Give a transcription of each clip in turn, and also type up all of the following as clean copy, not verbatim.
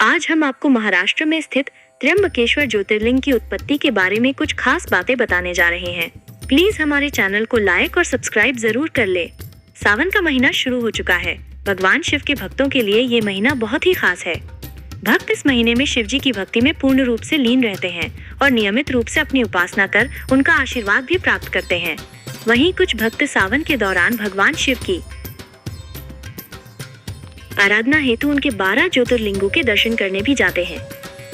आज हम आपको महाराष्ट्र में स्थित त्र्यंबकेश्वर ज्योतिर्लिंग की उत्पत्ति के बारे में कुछ खास बातें बताने जा रहे हैं। प्लीज हमारे चैनल को लाइक और सब्सक्राइब जरूर कर ले। सावन का महीना शुरू हो चुका है। भगवान शिव के भक्तों के लिए ये महीना बहुत ही खास है। भक्त इस महीने में शिव जी की भक्ति में पूर्ण रूप से लीन रहते हैं और नियमित रूप से अपनी उपासना कर उनका आशीर्वाद भी प्राप्त करते हैं। वहीं कुछ भक्त सावन के दौरान भगवान शिव की आराधना हेतु उनके 12 ज्योतिर्लिंगों के दर्शन करने भी जाते हैं।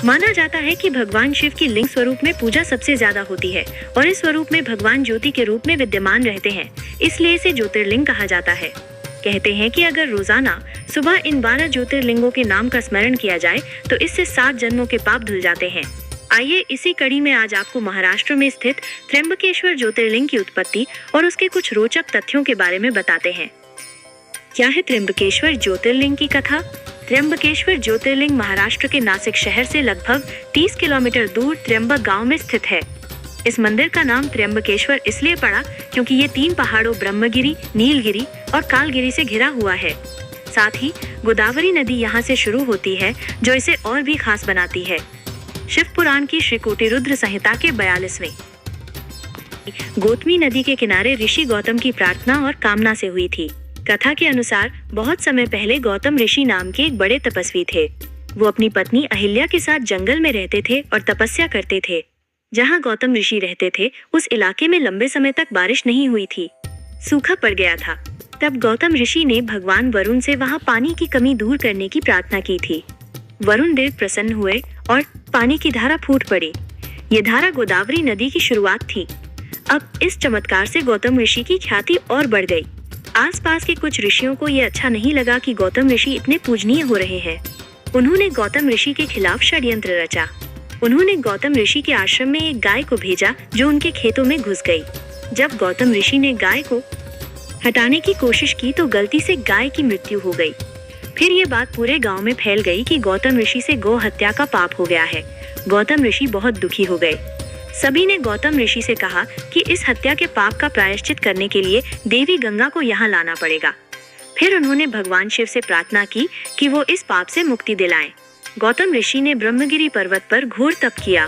माना जाता है कि भगवान शिव की लिंग स्वरूप में पूजा सबसे ज्यादा होती है और इस स्वरूप में भगवान ज्योति के रूप में विद्यमान रहते हैं, इसलिए इसे ज्योतिर्लिंग कहा जाता है। कहते हैं कि अगर रोजाना सुबह इन 12 ज्योतिर्लिंगों के नाम का स्मरण किया जाए तो इससे 7 जन्मों के पाप धुल जाते हैं। आइए इसी कड़ी में आज आपको महाराष्ट्र में स्थित त्र्यंबकेश्वर ज्योतिर्लिंग की उत्पत्ति और उसके कुछ रोचक तथ्यों के बारे में बताते हैं। क्या है त्र्यंबकेश्वर ज्योतिर्लिंग की कथा? त्र्यंबकेश्वर ज्योतिर्लिंग महाराष्ट्र के नासिक शहर से लगभग 30 किलोमीटर दूर त्र्यंबक गांव में स्थित है। इस मंदिर का नाम त्र्यंबकेश्वर इसलिए पड़ा क्योंकि ये 3 पहाड़ों ब्रह्मगिरी, नीलगिरी और कालगिरी से घिरा हुआ है। साथ ही गोदावरी नदी यहाँ से शुरू होती है, जो इसे और भी खास बनाती है। शिव पुराण की श्रीकोटि रुद्र संहिता के 42वें गोतमी नदी के किनारे ऋषि गौतम की प्रार्थना और कामना से हुई थी। कथा के अनुसार बहुत समय पहले गौतम ऋषि नाम के एक बड़े तपस्वी थे। वो अपनी पत्नी अहिल्या के साथ जंगल में रहते थे और तपस्या करते थे। जहाँ गौतम ऋषि रहते थे उस इलाके में लंबे समय तक बारिश नहीं हुई थी, सूखा पड़ गया था। तब गौतम ऋषि ने भगवान वरुण से वहाँ पानी की कमी दूर करने की प्रार्थना की थी। वरुण देव प्रसन्न हुए और पानी की धारा फूट पड़ी। ये धारा गोदावरी नदी की शुरुआत थी। अब इस चमत्कार से गौतम ऋषि की ख्याति और बढ़ गई। आसपास के कुछ ऋषियों को ये अच्छा नहीं लगा कि गौतम ऋषि इतने पूजनीय हो रहे हैं। उन्होंने गौतम ऋषि के खिलाफ षड्यंत्र रचा। उन्होंने गौतम ऋषि के आश्रम में एक गाय को भेजा जो उनके खेतों में घुस गई। जब गौतम ऋषि ने गाय को हटाने की कोशिश की तो गलती से गाय की मृत्यु हो गई। फिर ये बात पूरे गांव में फैल गई कि गौतम ऋषि से गौ हत्या का पाप हो गया है। गौतम ऋषि बहुत दुखी हो गए। सभी ने गौतम ऋषि से कहा कि इस हत्या के पाप का प्रायश्चित करने के लिए देवी गंगा को यहाँ लाना पड़ेगा। फिर उन्होंने भगवान शिव से प्रार्थना की कि वो इस पाप से मुक्ति दिलाएं। गौतम ऋषि ने ब्रह्मगिरी पर्वत पर घोर तप किया।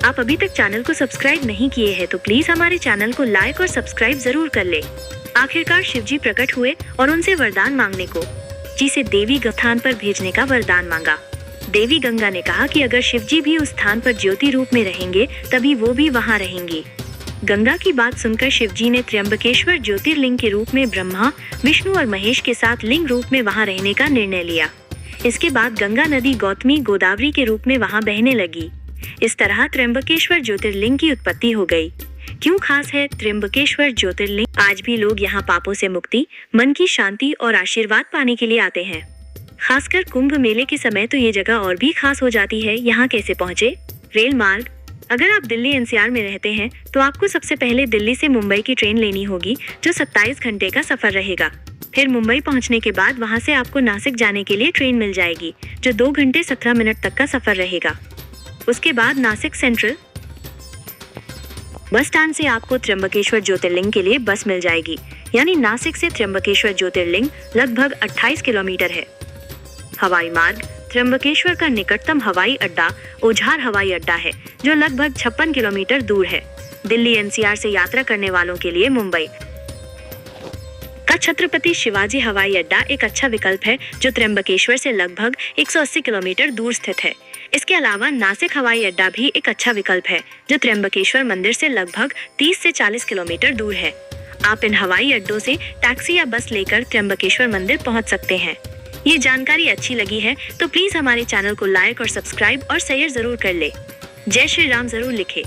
आप अभी तक चैनल को सब्सक्राइब नहीं किए हैं तो प्लीज हमारे चैनल को लाइक और सब्सक्राइब जरूर कर ले। आखिरकार शिव जी प्रकट हुए और उनसे वरदान मांगने को जिसे देवी स्थान पर भेजने का वरदान मांगा। देवी गंगा ने कहा कि अगर शिवजी भी उस स्थान पर ज्योति रूप में रहेंगे तभी वो भी वहां रहेंगी। गंगा की बात सुनकर शिवजी ने त्र्यंबकेश्वर ज्योतिर्लिंग के रूप में ब्रह्मा, विष्णु और महेश के साथ लिंग रूप में वहां रहने का निर्णय लिया। इसके बाद गंगा नदी गौतमी गोदावरी के रूप में वहां बहने लगी। इस तरह त्र्यंबकेश्वर ज्योतिर्लिंग की उत्पत्ति हो गई। क्यों खास है त्र्यंबकेश्वर ज्योतिर्लिंग? आज भी लोग यहाँ पापों से मुक्ति, मन की शांति और आशीर्वाद पाने के लिए आते हैं। खासकर कुंभ मेले के समय तो ये जगह और भी खास हो जाती है। यहाँ कैसे पहुँचे? रेल मार्ग। अगर आप दिल्ली एनसीआर में रहते हैं तो आपको सबसे पहले दिल्ली से मुंबई की ट्रेन लेनी होगी जो 27 घंटे का सफर रहेगा। फिर मुंबई पहुँचने के बाद वहाँ से आपको नासिक जाने के लिए ट्रेन मिल जाएगी जो 2 घंटे 17 मिनट तक का सफर रहेगा। उसके बाद नासिक सेंट्रल बस स्टैंड से आपको त्र्यंबकेश्वर ज्योतिर्लिंग के लिए बस मिल जाएगी। यानी नासिक से त्र्यंबकेश्वर ज्योतिर्लिंग लगभग 28 किलोमीटर है। हवाई मार्ग। त्र्यंबकेश्वर का निकटतम हवाई अड्डा ओझार हवाई अड्डा है जो लगभग 56 किलोमीटर दूर है। दिल्ली एनसीआर से यात्रा करने वालों के लिए मुंबई का छत्रपति शिवाजी हवाई अड्डा एक अच्छा विकल्प है जो त्र्यंबकेश्वर से लगभग 180 किलोमीटर दूर स्थित है। इसके अलावा नासिक हवाई अड्डा भी एक अच्छा विकल्प है जो त्र्यंबकेश्वर मंदिर से लगभग 30 से 40 किलोमीटर दूर है। आप इन हवाई अड्डों से टैक्सी या बस लेकर त्र्यंबकेश्वर मंदिर पहुंच सकते हैं। ये जानकारी अच्छी लगी है तो प्लीज हमारे चैनल को लाइक और सब्सक्राइब और शेयर जरूर कर ले। जय श्री राम जरूर लिखे।